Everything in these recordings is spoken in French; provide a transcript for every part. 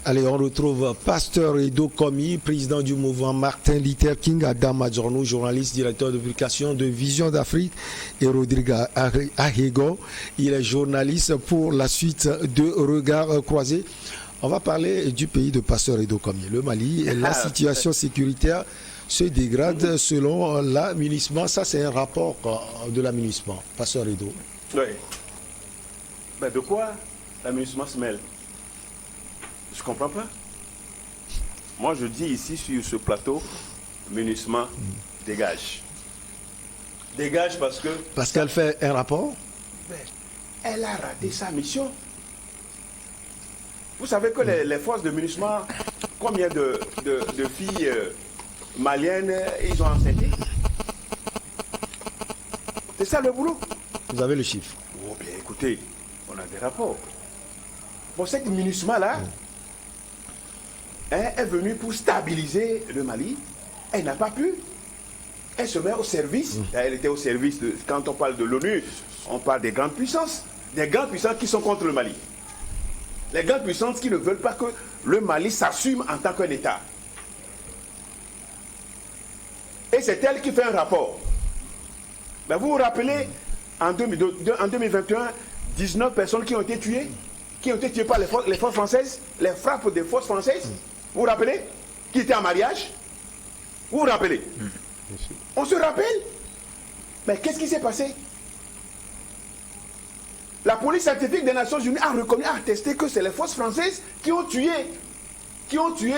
Allez, on retrouve Pasteur Edo Komi, président du mouvement Martin Luther King, Adam Adjorno, journaliste, directeur de publication de Vision d'Afrique, et Rodrigue Ahego. Il est journaliste pour la suite de Regards croisés. On va parler du pays de Pasteur Edo Komi, le Mali. La situation sécuritaire se dégrade selon la MINUSMA. Ça, c'est un rapport de la MINUSMA, Pasteur Edo. Oui. Ben de quoi la MINUSMA se mêle? Je ne comprends pas. Moi, je dis ici, sur ce plateau, MINUSMA dégage. Dégage parce que... Parce qu'elle fait un rapport? Elle a raté sa mission. Vous savez que les forces de MINUSMA, combien de filles maliennes ils ont enceinté? C'est ça le boulot. Vous avez le chiffre? Oh bien, écoutez, on a des rapports. Bon, cette MINUSMA-là, est venue pour stabiliser le Mali. Elle n'a pas pu. Elle se met au service. Elle était au service de... Quand on parle de l'ONU, on parle des grandes puissances. Des grandes puissances qui sont contre le Mali. Les grandes puissances qui ne veulent pas que le Mali s'assume en tant qu'un État. Et c'est elle qui fait un rapport. Ben vous vous rappelez, en 2021, 19 personnes qui ont été tuées par les forces françaises, les frappes des forces françaises. Vous vous rappelez? Qui étaient en mariage? Vous vous rappelez? On se rappelle? Mais qu'est-ce qui s'est passé? La police scientifique des Nations Unies a reconnu, a attesté que c'est les forces françaises qui ont tué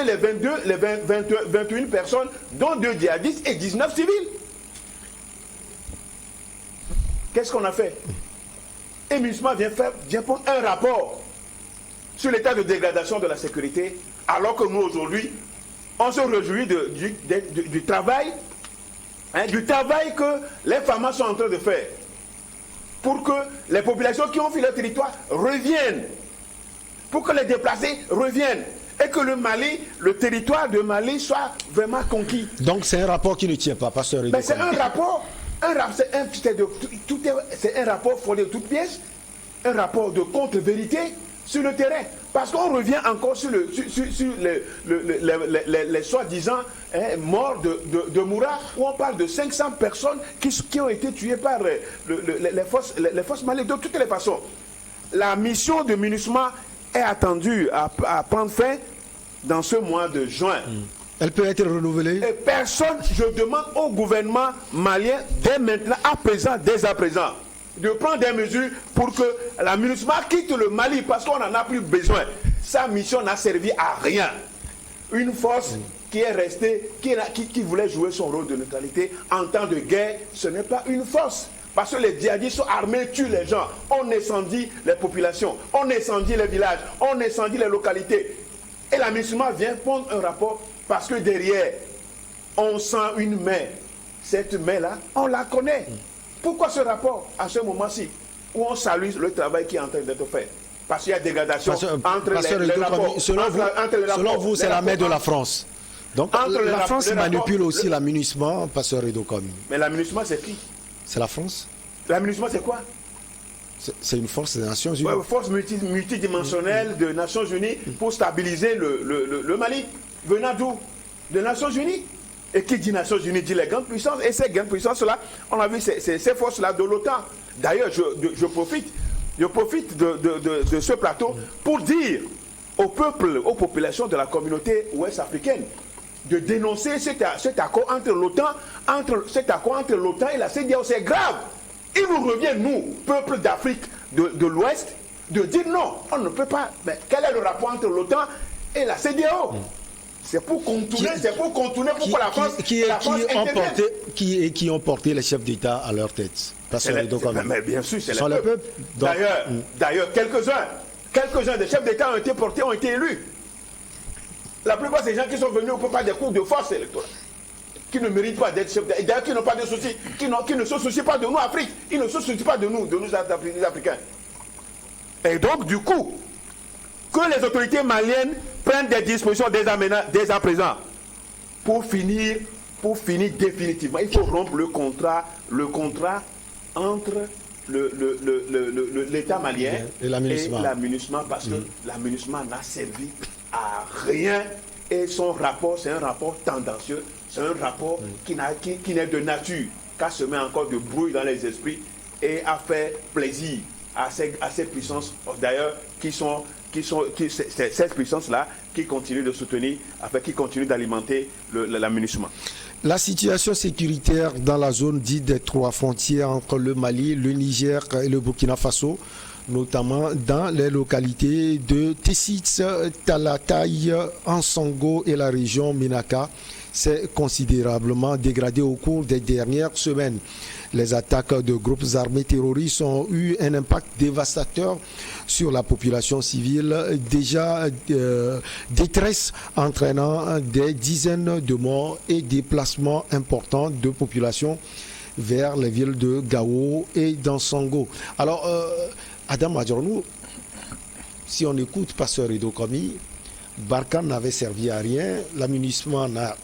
les 21 personnes, dont 2 djihadistes et 19 civils. Qu'est-ce qu'on a fait? Et MINUSMA vient pour un rapport sur l'état de dégradation de la sécurité, alors que nous aujourd'hui, on se réjouit du travail, du travail que les femmes sont en train de faire pour que les populations qui ont fui leur territoire reviennent, pour que les déplacés reviennent et que le Mali, le territoire de Mali soit vraiment conquis. Donc c'est un rapport qui ne tient pas, Pasteur Edo. Mais c'est un rapport, c'est un rapport fondé de toutes pièces, un rapport de contre-vérité sur le terrain. Parce qu'on revient encore sur les soi-disant morts de Moura, où on parle de 500 personnes qui ont été tuées par les forces maliennes. De toutes les façons, la mission de MINUSMA est attendue à prendre fin dans ce mois de juin. Elle peut être renouvelée? Et personne, je demande au gouvernement malien, dès maintenant, dès à présent, de prendre des mesures pour que la MINUSMA quitte le Mali, parce qu'on n'en a plus besoin. Sa mission n'a servi à rien. Une force qui est restée, qui voulait jouer son rôle de neutralité en temps de guerre, ce n'est pas une force. Parce que les djihadistes sont armés, tuent les gens. On incendie les populations, on incendie les villages, on incendie les localités. Et la MINUSMA vient prendre un rapport parce que derrière, on sent une main. Cette main-là, on la connaît. Pourquoi ce rapport à ce moment-ci où on salue le travail qui est en train d'être fait? Parce qu'il y a dégradation entre les rapports. Selon vous, c'est la main de la France. Donc la France manipule aussi la MINUSMA, Pasteur Edo Komi. Mais la MINUSMA, c'est qui? C'est la France. La MINUSMA, c'est quoi? C'est une force des Nations Unies. Ouais, force multidimensionnelle des Nations Unies pour stabiliser le Mali. Venant d'où? Des Nations Unies. Et qui dit Nations Unies dit les grandes puissances. Et ces grandes puissances-là, on a vu ces forces-là de l'OTAN. D'ailleurs, je profite de ce plateau pour dire au peuple, aux populations de la communauté ouest-africaine de dénoncer cet accord entre l'OTAN et la CEDEAO. C'est grave. Il nous revient, nous, peuple d'Afrique de l'Ouest, de dire non, on ne peut pas. Mais quel est le rapport entre l'OTAN et la CEDEAO? C'est pour contourner, pourquoi la France qui ont porté les chefs d'État à leur tête. Mais bien sûr, c'est le peuple. D'ailleurs, quelques-uns des chefs d'État ont été portés, ont été élus. La plupart des gens qui sont venus, on ne peut pas des coups de force électorale, qui ne méritent pas d'être chefs d'État, d'ailleurs qui n'ont pas de soucis, qui ne se soucient pas de nous, Afrique, ils ne se soucient pas de nous Africains. Et donc, du coup, que les autorités maliennes prennent des dispositions dès à présent pour finir définitivement. Il faut rompre le contrat entre l'État malien et la MINUSMA, parce que la MINUSMA n'a servi à rien. Et son rapport, c'est un rapport tendancieux, c'est un rapport qui n'est de nature qu'à semer encore de bruit dans les esprits et à faire plaisir à ces puissances, d'ailleurs, ces puissances-là qui continuent de soutenir, qui continuent d'alimenter l'aménagement. La situation sécuritaire dans la zone dite des trois frontières entre le Mali, le Niger et le Burkina Faso, notamment dans les localités de Tessitz, Talatay, Ansongo et la région Ménaka, s'est considérablement dégradée au cours des dernières semaines. Les attaques de groupes armés terroristes ont eu un impact dévastateur sur la population civile, déjà détresse entraînant des dizaines de morts et déplacements importants de population vers les villes de Gao et d'Ansongo. Alors, Adam Adjornou, si on écoute Pasteur Edo Komi, Barkhane n'avait servi à rien, l'amunissement n'a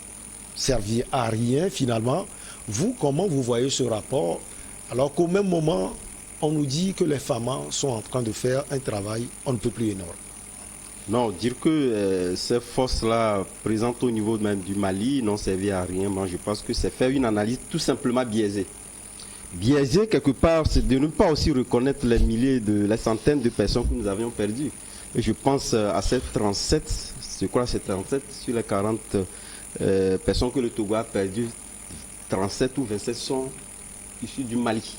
servi à rien finalement. Vous, comment vous voyez ce rapport alors qu'au même moment, on nous dit que les FAMA sont en train de faire un travail on ne peut plus énorme? Non, dire que ces forces-là présentes au niveau même du Mali n'ont servi à rien, moi je pense que c'est faire une analyse tout simplement biaisée. Biaisée quelque part, c'est de ne pas aussi reconnaître les milliers, les centaines de personnes que nous avions perdues. Et je pense à ces 37, je crois que c'est 37 sur les 40 personnes que le Togo a perdues. 37 ou 27 sont issus du Mali,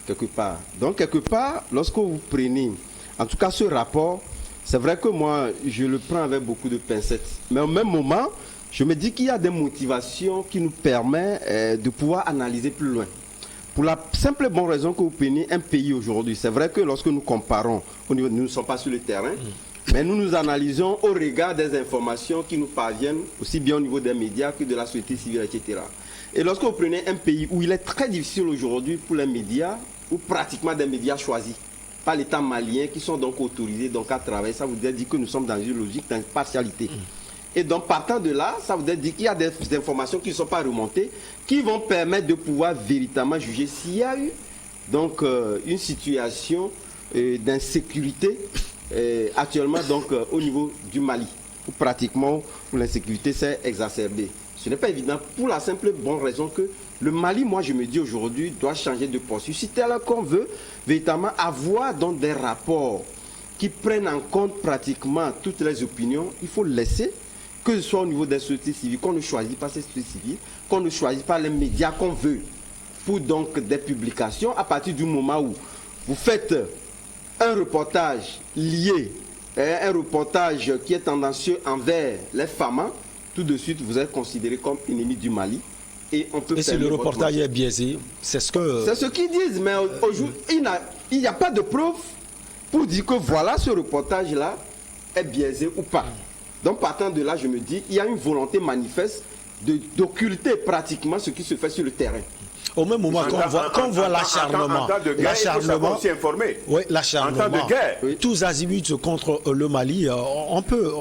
quelque part. Donc, quelque part, lorsque vous prenez, en tout cas ce rapport, c'est vrai que moi, je le prends avec beaucoup de pincettes. Mais au même moment, je me dis qu'il y a des motivations qui nous permettent de pouvoir analyser plus loin. Pour la simple et bonne raison que vous prenez un pays aujourd'hui, c'est vrai que lorsque nous comparons, nous ne sommes pas sur le terrain, mais nous nous analysons au regard des informations qui nous parviennent, aussi bien au niveau des médias que de la société civile, etc. Et lorsque vous prenez un pays où il est très difficile aujourd'hui pour les médias, ou pratiquement des médias choisis par l'État malien, qui sont donc autorisés donc à travailler, ça voudrait dire que nous sommes dans une logique d'impartialité. Et donc partant de là, ça voudrait dire qu'il y a des informations qui ne sont pas remontées, qui vont permettre de pouvoir véritablement juger s'il y a eu donc une situation d'insécurité actuellement donc au niveau du Mali, où pratiquement où l'insécurité s'est exacerbée. Ce n'est pas évident pour la simple et bonne raison que le Mali, moi je me dis aujourd'hui, doit changer de posture. Si tel qu'on veut véritablement avoir donc des rapports qui prennent en compte pratiquement toutes les opinions, il faut laisser, que ce soit au niveau des sociétés civiles, qu'on ne choisit pas ces sociétés civiles, qu'on ne choisit pas les médias qu'on veut, pour donc des publications, à partir du moment où vous faites un reportage lié, un reportage qui est tendancieux envers les femmes, tout de suite vous êtes considéré comme ennemi du Mali. Et si le reportage est biaisé, c'est ce que... C'est ce qu'ils disent, mais aujourd'hui, il n'y a pas de preuve pour dire que voilà, ce reportage-là est biaisé ou pas. Donc partant de là, je me dis, il y a une volonté manifeste d'occulter pratiquement ce qui se fait sur le terrain. Au même moment qu'on voit l'acharnement, l'acharnement, tous azimuts contre le Mali, on peut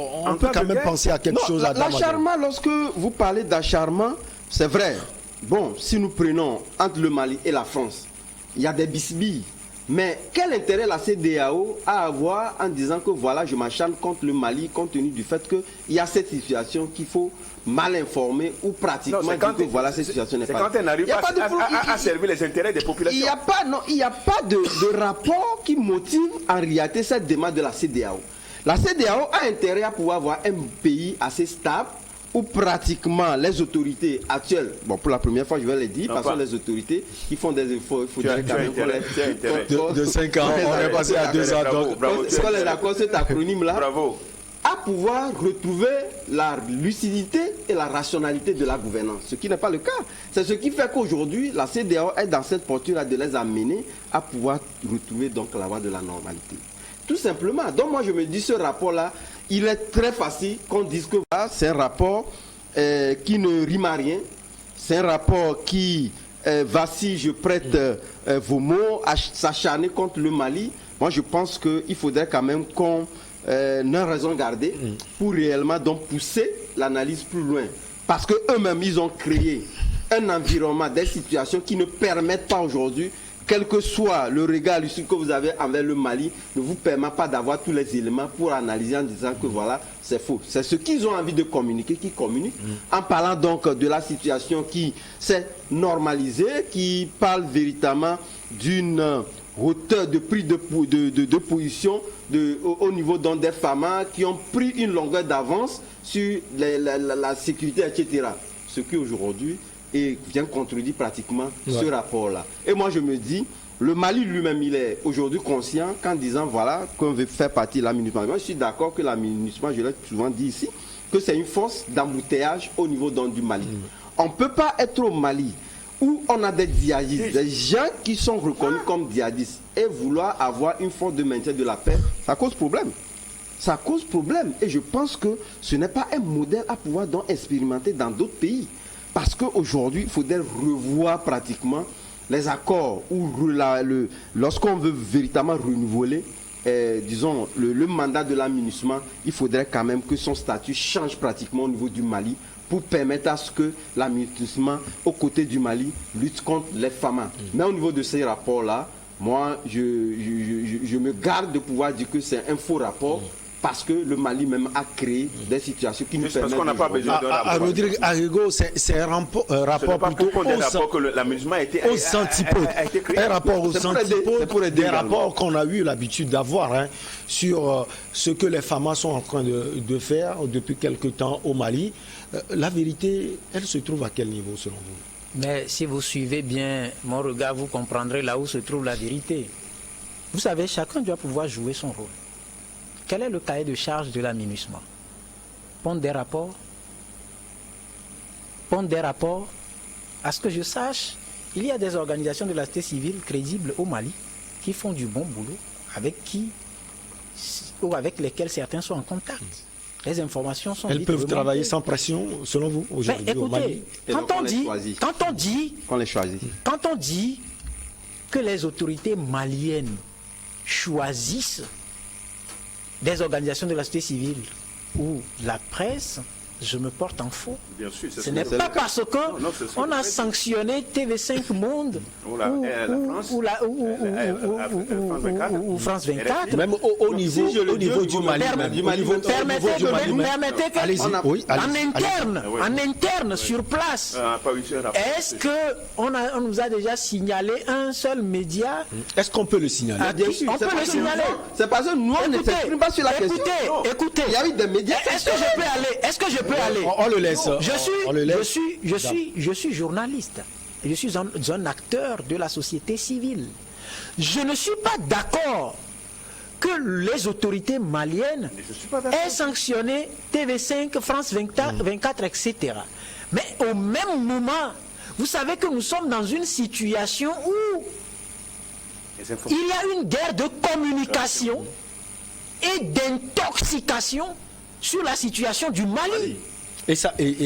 quand même penser à quelque chose. L'acharnement, lorsque vous parlez d'acharnement, c'est vrai. Bon, si nous prenons entre le Mali et la France, il y a des bisbilles. Mais quel intérêt la CEDEAO a à avoir en disant que voilà, je m'acharne contre le Mali, compte tenu du fait qu'il y a cette situation qu'il faut mal informer ou pratiquement dire que voilà, cette situation n'est pas... C'est quand elle n'arrive pas à servir les intérêts des populations. Il n'y a pas de rapport qui motive en réalité cette demande de la CEDEAO. La CEDEAO a intérêt à pouvoir avoir un pays assez stable, où pratiquement les autorités actuelles, bon pour la première fois je vais le dire, parce que les autorités qui font des efforts, il faudrait quand même de 5 ans, on est passé à 2 ans. Donc, on est d'accord, cet acronyme-là, à pouvoir retrouver la lucidité et la rationalité de la gouvernance, ce qui n'est pas le cas. C'est ce qui fait qu'aujourd'hui, la CEDEAO est dans cette posture-là de les amener à pouvoir retrouver donc la voie de la normalité. Tout simplement. Donc moi je me dis, ce rapport-là, il est très facile qu'on dise que voilà, c'est un rapport qui ne rime à rien. C'est un rapport qui va, si je prête vos mots, à s'acharner contre le Mali. Moi je pense qu'il faudrait quand même qu'on ait raison gardée pour réellement donc pousser l'analyse plus loin. Parce qu'eux-mêmes, ils ont créé un environnement, des situations qui ne permettent pas aujourd'hui quel que soit le regard que vous avez envers le Mali, ne vous permet pas d'avoir tous les éléments pour analyser en disant que voilà, c'est faux. C'est ce qu'ils ont envie de communiquer, qui communiquent, en parlant donc de la situation qui s'est normalisée, qui parle véritablement d'une hauteur de prix de position au niveau donc des femmes qui ont pris une longueur d'avance sur la sécurité, etc. Ce qui aujourd'hui vient contredire pratiquement ce rapport-là. Et moi je me dis, le Mali lui-même, il est aujourd'hui conscient qu'en disant voilà, qu'on veut faire partie de la MINUSMA. Moi je suis d'accord que la MINUSMA, je l'ai souvent dit ici, que c'est une force d'embouteillage au niveau donc, du Mali. On ne peut pas être au Mali où on a des djihadistes, des gens qui sont reconnus comme djihadistes, et vouloir avoir une force de maintien de la paix, ça cause problème. Ça cause problème. Et je pense que ce n'est pas un modèle à pouvoir donc expérimenter dans d'autres pays. Parce qu'aujourd'hui, il faudrait revoir pratiquement les accords où lorsqu'on veut véritablement renouveler, disons, le mandat de la MINUSMA, il faudrait quand même que son statut change pratiquement au niveau du Mali pour permettre à ce que la MINUSMA, aux côtés du Mali, lutte contre les FAMA. Mais au niveau de ces rapports-là, moi, je me garde de pouvoir dire que c'est un faux rapport. Parce que le Mali même a créé des situations qui nous permettent... Parce qu'on n'a pas besoin de rapport. Rodrigue Ahego, c'est un rapport plutôt aux antipodes. Un rapport aux antipodes, des rapports qu'on a eu l'habitude d'avoir sur ce que les FAMA sont en train de faire depuis quelque temps au Mali. La vérité, elle se trouve à quel niveau selon vous? Mais si vous suivez bien mon regard, vous comprendrez là où se trouve la vérité. Vous savez, chacun doit pouvoir jouer son rôle. Quel est le cahier de charge de la MINUSMA? Pondre des rapports. À ce que je sache, il y a des organisations de la société civile crédibles au Mali qui font du bon boulot, avec lesquelles certains sont en contact. Les informations sont... Elles peuvent travailler sans pression, selon vous, aujourd'hui au Mali? Quand on dit que les autorités maliennes choisissent des organisations de la société civile ou la presse, je me porte en faux. Bien sûr, ce n'est pas parce qu'on a sanctionné TV5 Monde ou France 24. Même au niveau du Mali. Permettez en interne, sur place, est-ce qu'on nous a déjà signalé un seul média? Est-ce qu'on peut le signaler? On peut le signaler. C'est parce que nous, on ne s'exprime pas sur la question. Écoutez, il y a eu des médias. Est-ce que je peux aller? On le laisse. Je suis journaliste. Je suis un acteur de la société civile. Je ne suis pas d'accord que les autorités maliennes aient sanctionné TV5, France 24, etc. Mais au même moment, vous savez que nous sommes dans une situation où il y a une guerre de communication et d'intoxication sur la situation du Mali. Et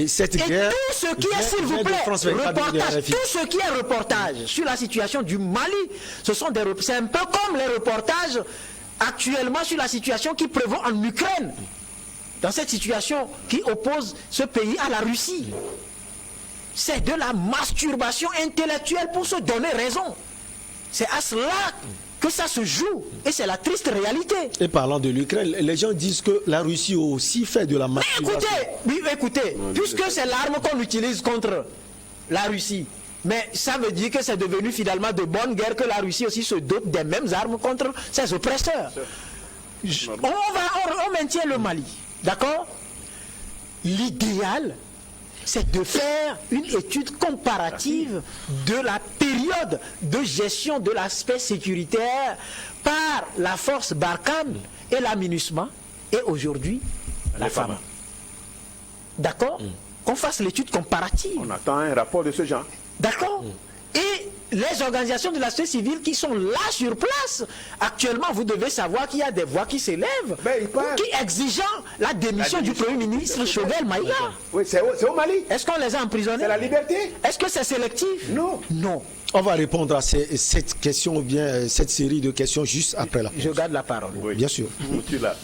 cette guerre... tout ce qui est, s'il vous plaît, reportage, tout ce qui est reportage sur la situation du Mali, c'est un peu comme les reportages actuellement sur la situation qui prévaut en Ukraine. Dans cette situation qui oppose ce pays à la Russie. C'est de la masturbation intellectuelle pour se donner raison. C'est à cela que ça se joue. Et c'est la triste réalité. Et parlant de l'Ukraine, les gens disent que la Russie aussi fait de la masturbation. Écoutez, puisque c'est l'arme qu'on utilise contre la Russie, mais ça veut dire que c'est devenu finalement de bonne guerre que la Russie aussi se dote des mêmes armes contre ses oppresseurs. On maintient le Mali, d'accord? L'idéal, c'est de faire une étude comparative de la période de gestion de l'aspect sécuritaire par la force Barkhane et la MINUSMA et aujourd'hui la FAMA. D'accord? Qu'on fasse l'étude comparative. On attend un rapport de ce genre. D'accord? Et les organisations de la société civile qui sont là sur place, actuellement, vous devez savoir qu'il y a des voix qui s'élèvent, qui exigeant la démission du Premier ministre Choguel Maïga. Oui, c'est au Mali. Est-ce qu'on les a emprisonnés? C'est la liberté. Est-ce que c'est sélectif? Non. Non. On va répondre à cette question ou bien cette série de questions juste après la pause. Je garde la parole. Oui. Bien sûr. Tu l'as.